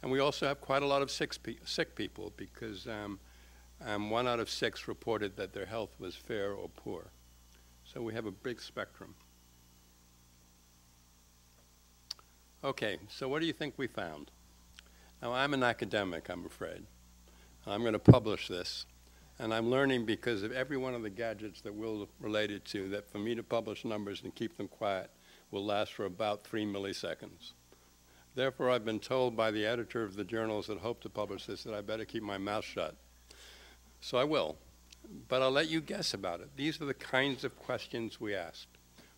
And we also have quite a lot of sick people because 1 out of 6 reported that their health was fair or poor. So we have a big spectrum. Okay, so what do you think we found? Now, I'm an academic, I'm afraid. I'm going to publish this. And I'm learning because of every one of the gadgets that Will related to that for me to publish numbers and keep them quiet will last for about 3 milliseconds. Therefore, I've been told by the editor of the journals that hope to publish this that I better keep my mouth shut. So I will. But I'll let you guess about it. These are the kinds of questions we asked.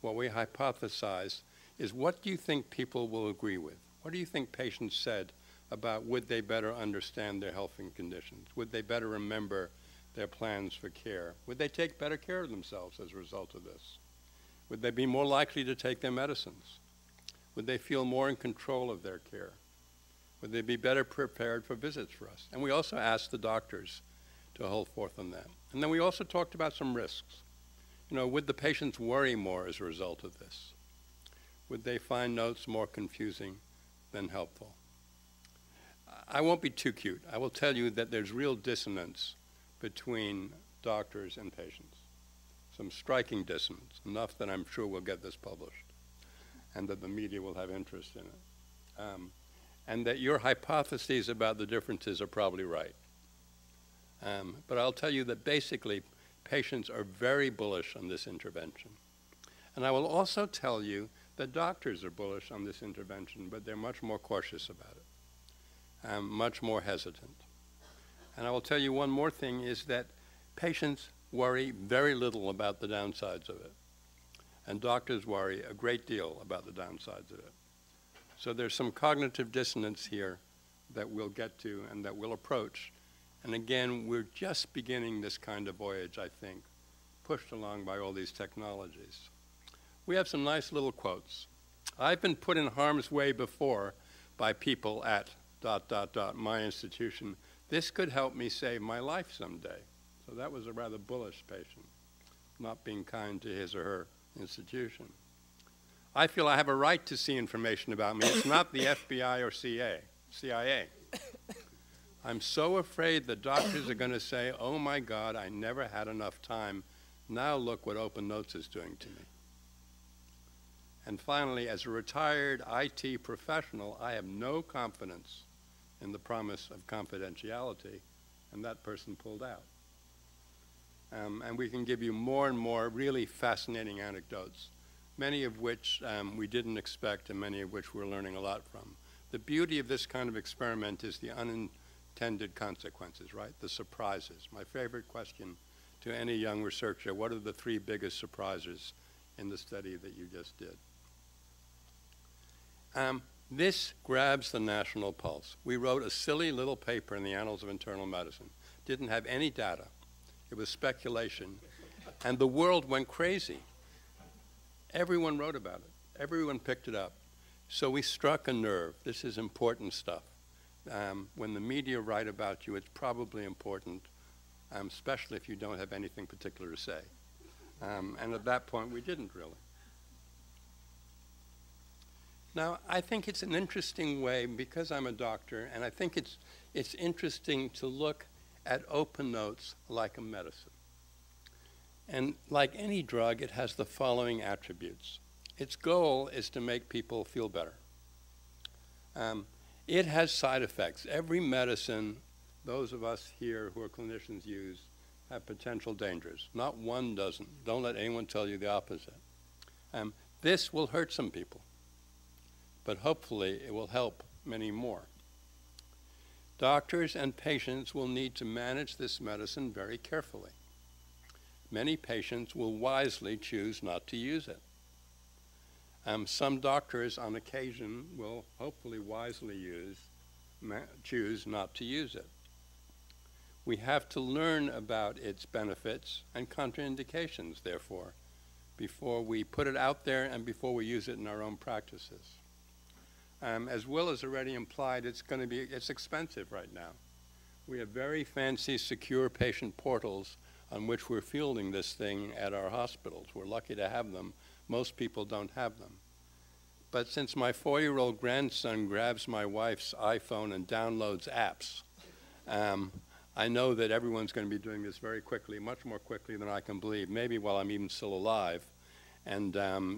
What we hypothesized is, what do you think people will agree with? What do you think patients said about would they better understand their health and conditions? Would they better remember their plans for care? Would they take better care of themselves as a result of this? Would they be more likely to take their medicines? Would they feel more in control of their care? Would they be better prepared for visits for us? And we also asked the doctors to hold forth on that. And then we also talked about some risks. You know, would the patients worry more as a result of this? Would they find notes more confusing than helpful? I won't be too cute. I will tell you that there's real dissonance between doctors and patients. Some striking dissonance, enough that I'm sure we'll get this published and that the media will have interest in it. And that your hypotheses about the differences are probably right. But I'll tell you that basically patients are very bullish on this intervention. And I will also tell you that doctors are bullish on this intervention, but they're much more cautious about it, much more hesitant. And I will tell you one more thing is that patients worry very little about the downsides of it. And doctors worry a great deal about the downsides of it. So there's some cognitive dissonance here that we'll get to and that we'll approach. And again, we're just beginning this kind of voyage, I think, pushed along by all these technologies. We have some nice little quotes. I've been put in harm's way before by people at ... my institution. This could help me save my life someday. So that was a rather bullish patient, not being kind to his or her institution. I feel I have a right to see information about me. It's not the FBI or CIA. I'm so afraid that doctors are going to say, oh my God, I never had enough time. Now look what Open Notes is doing to me. And finally, as a retired IT professional, I have no confidence in the promise of confidentiality, and that person pulled out. And we can give you more and more really fascinating anecdotes, many of which we didn't expect and many of which we're learning a lot from. The beauty of this kind of experiment is the unintended consequences, right? The surprises. My favorite question to any young researcher, what are the 3 biggest surprises in the study that you just did? This grabs the national pulse. We wrote a silly little paper in the Annals of Internal Medicine. Didn't have any data. It was speculation. And the world went crazy. Everyone wrote about it. Everyone picked it up. So we struck a nerve. This is important stuff. When the media write about you, it's probably important, especially if you don't have anything particular to say. And at that point, we didn't really. Now, I think it's an interesting way, because I'm a doctor, and I think it's interesting to look at Open Notes like a medicine. And like any drug, it has the following attributes. Its goal is to make people feel better. It has side effects. Every medicine, those of us here who are clinicians use, have potential dangers. Not one doesn't. Don't let anyone tell you the opposite. This will hurt some people, but hopefully it will help many more. Doctors and patients will need to manage this medicine very carefully. Many patients will wisely choose not to use it. Some doctors on occasion will hopefully wisely choose not to use it. We have to learn about its benefits and contraindications, therefore, before we put it out there and before we use it in our own practices. As Will has already implied, it's expensive right now. We have very fancy, secure patient portals on which we're fielding this thing at our hospitals. We're lucky to have them. Most people don't have them. But since my 4-year-old grandson grabs my wife's iPhone and downloads apps, I know that everyone's going to be doing this very quickly, much more quickly than I can believe, maybe while I'm even still alive. And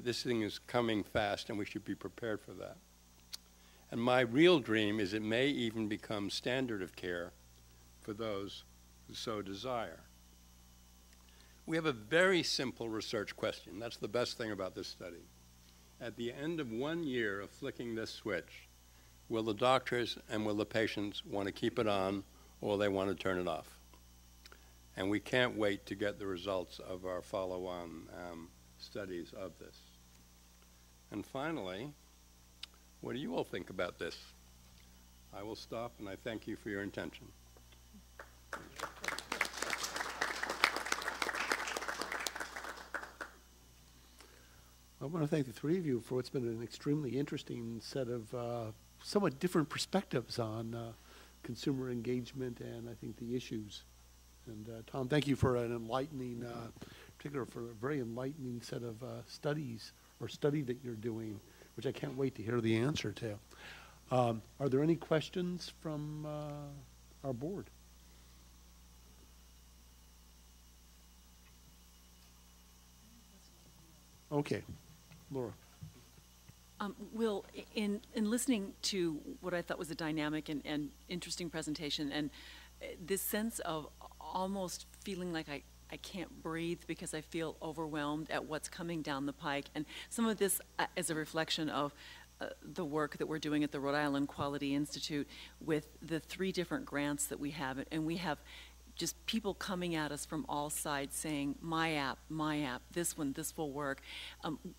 this thing is coming fast, and we should be prepared for that. And my real dream is it may even become standard of care for those who so desire. We have a very simple research question. That's the best thing about this study. At the end of 1 year of flicking this switch, will the doctors and will the patients want to keep it on, or they want to turn it off? And we can't wait to get the results of our follow-on studies of this. And finally, what do you all think about this? I will stop, and I thank you for your attention. I want to thank the three of you for what's been an extremely interesting set of somewhat different perspectives on consumer engagement and I think the issues. And Tom, thank you for an enlightening, particular for a very enlightening set of studies or study that you're doing, which I can't wait to hear the answer to. Are there any questions from our board? Okay. Laura. Will, in listening to what I thought was a dynamic and interesting presentation, and this sense of almost feeling like I can't breathe because I feel overwhelmed at what's coming down the pike, and some of this is a reflection of the work that we're doing at the Rhode Island Quality Institute with the 3 different grants that we have, and we have just people coming at us from all sides saying, my app, this one, this will work.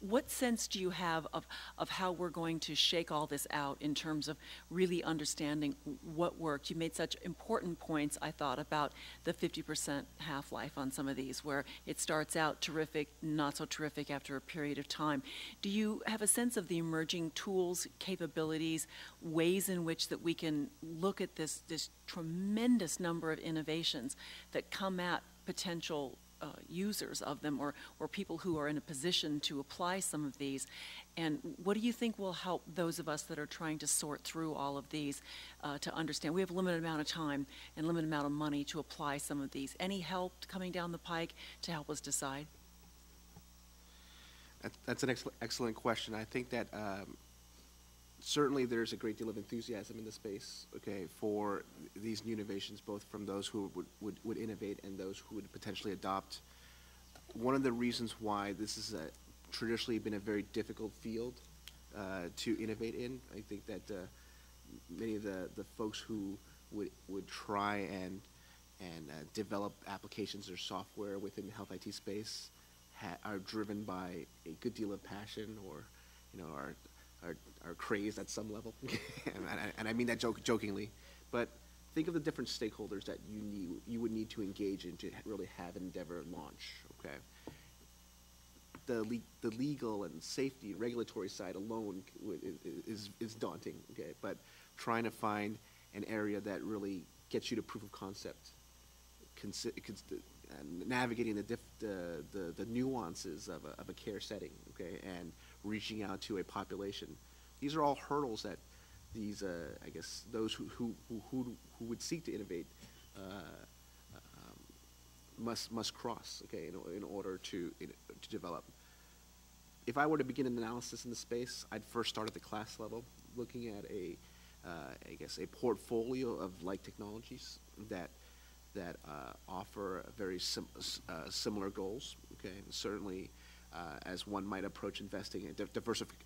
What sense do you have of how we're going to shake all this out in terms of really understanding what worked? You made such important points, I thought, about the 50% half-life on some of these, where it starts out terrific, not so terrific after a period of time. Do you have a sense of the emerging tools, capabilities, ways in which that we can look at this tremendous number of innovations that come at potential users of them, or people who are in a position to apply some of these? And what do you think will help those of us that are trying to sort through all of these to understand? We have a limited amount of time and limited amount of money to apply some of these. Any help coming down the pike to help us decide? That's an excellent question. I think that certainly there's a great deal of enthusiasm in the space, okay, for these new innovations, both from those who would innovate and those who would potentially adopt. One of the reasons why this has traditionally been a very difficult field to innovate in, I think that many of the folks who would try and develop applications or software within the health IT space are driven by a good deal of passion, or are crazed at some level, and I mean that jokingly. But think of the different stakeholders that you would need to engage in to really have an endeavor launch. Okay, the legal and safety regulatory side alone is daunting. Okay, but trying to find an area that really gets you to proof of concept, navigating the nuances of a care setting, okay, and reaching out to a population. These are all hurdles that these, I guess, those who would seek to innovate must cross, okay, in order to develop. If I were to begin an analysis in the space, I'd first start at the class level, looking at I guess, a portfolio of like technologies that offer very similar goals, okay, and certainly. As one might approach investing, a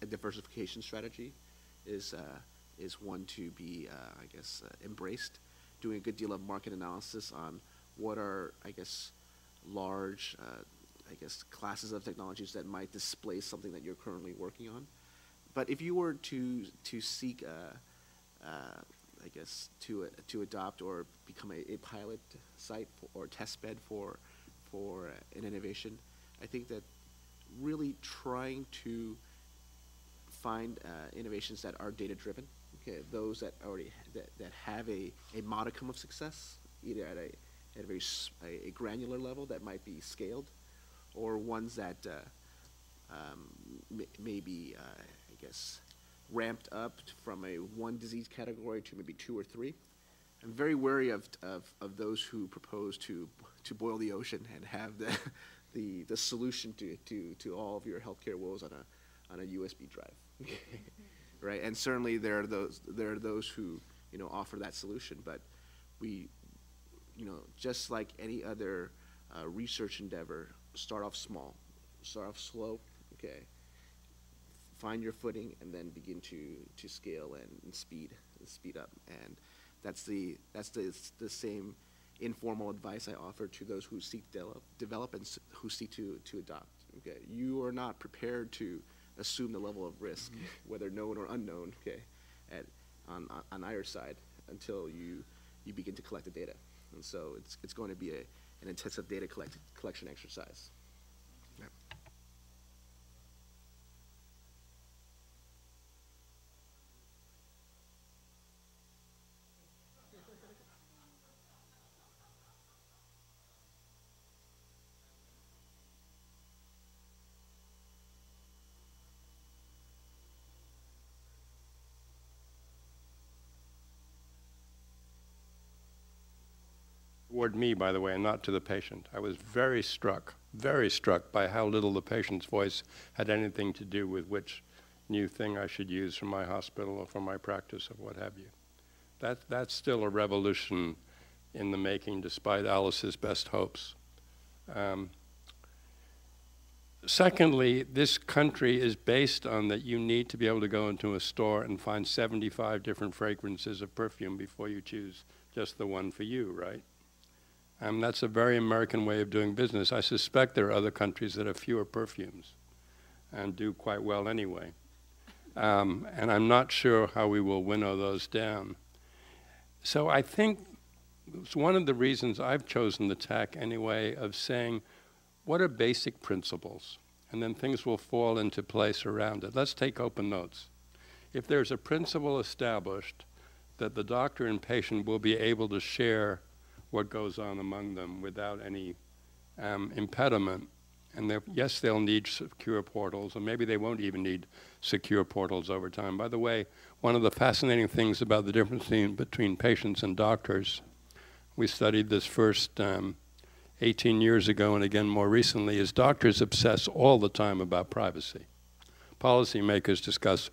diversification strategy is one to be, I guess, embraced. Doing a good deal of market analysis on what are, I guess, large, I guess, classes of technologies that might displace something that you're currently working on. But if you were to seek, I guess, to adopt or become a pilot site or test bed for an innovation, I think that really trying to find innovations that are data-driven, okay, those that already that have a modicum of success, either at a granular level that might be scaled, or ones that may be, I guess, ramped up from a one disease category to maybe 2 or 3. I'm very wary of those who propose to boil the ocean and have the solution to all of your healthcare woes on a USB drive, right? And certainly there are those who offer that solution, but we, just like any other research endeavor, start off small, start off slow, okay. Find your footing and then begin to scale and speed up. And that's the same informal advice I offer to those who seek develop and who seek to adopt. Okay, you are not prepared to assume the level of risk, whether known or unknown, okay, on either side until you begin to collect the data. And so it's going to be an intensive data collection exercise. Yep. Toward me, by the way, and not to the patient. I was very struck by how little the patient's voice had anything to do with which new thing I should use for my hospital or for my practice or what have you. That's still a revolution in the making, despite Alice's best hopes. Secondly, this country is based on that you need to be able to go into a store and find 75 different fragrances of perfume before you choose just the one for you, right? That's a very American way of doing business. I suspect there are other countries that have fewer perfumes and do quite well anyway. And I'm not sure how we will winnow those down. So I think it's one of the reasons I've chosen the tack anyway of saying, what are basic principles? And then things will fall into place around it. Let's take open notes. If there's a principle established that the doctor and patient will be able to share what goes on among them without any impediment. And yes, they'll need secure portals, or maybe they won't even need secure portals over time. By the way, one of the fascinating things about the difference between patients and doctors, we studied this first 18 years ago and again more recently, is doctors obsess all the time about privacy. Policymakers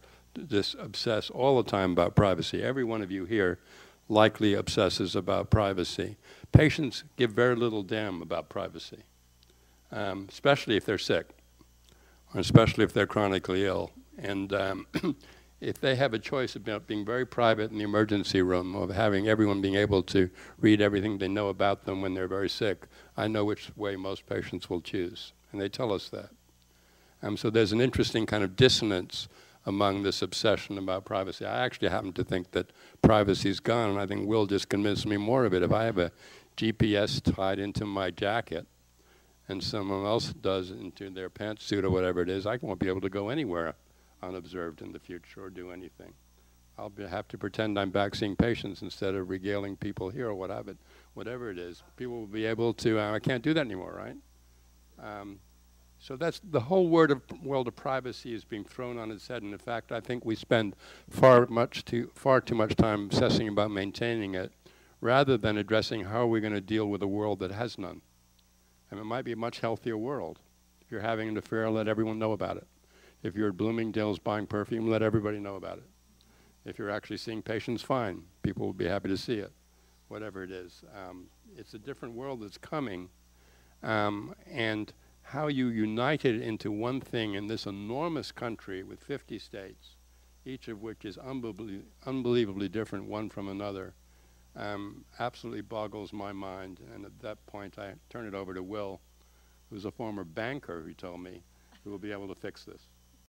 obsess all the time about privacy. Every one of you here likely obsesses about privacy. Patients give very little damn about privacy, especially if they're sick, or especially if they're chronically ill. And if they have a choice about being very private in the emergency room, or having everyone being able to read everything they know about them when they're very sick, I know which way most patients will choose, and they tell us that. So there's an interesting kind of dissonance among this obsession about privacy. I actually happen to think that privacy's gone, and I think Will just convinced me more of it. If I have a GPS tied into my jacket and someone else does into their pantsuit or whatever it is, I won't be able to go anywhere unobserved in the future or do anything. I'll have to pretend I'm back seeing patients instead of regaling people here or whatever it is. People will be able to, I can't do that anymore, right? So that's the whole world of privacy is being thrown on its head. And in fact, I think we spend far too much time obsessing about maintaining it rather than addressing how are we going to deal with a world that has none. And it might be a much healthier world. If you're having an affair, let everyone know about it. If you're at Bloomingdale's buying perfume, let everybody know about it. If you're actually seeing patients, fine. People will be happy to see it, whatever it is. It's a different world that's coming. And how you unite it into one thing in this enormous country with 50 states, each of which is unbelievably different one from another, absolutely boggles my mind. And at that point, I turn it over to Will, who's a former banker who told me who will be able to fix this.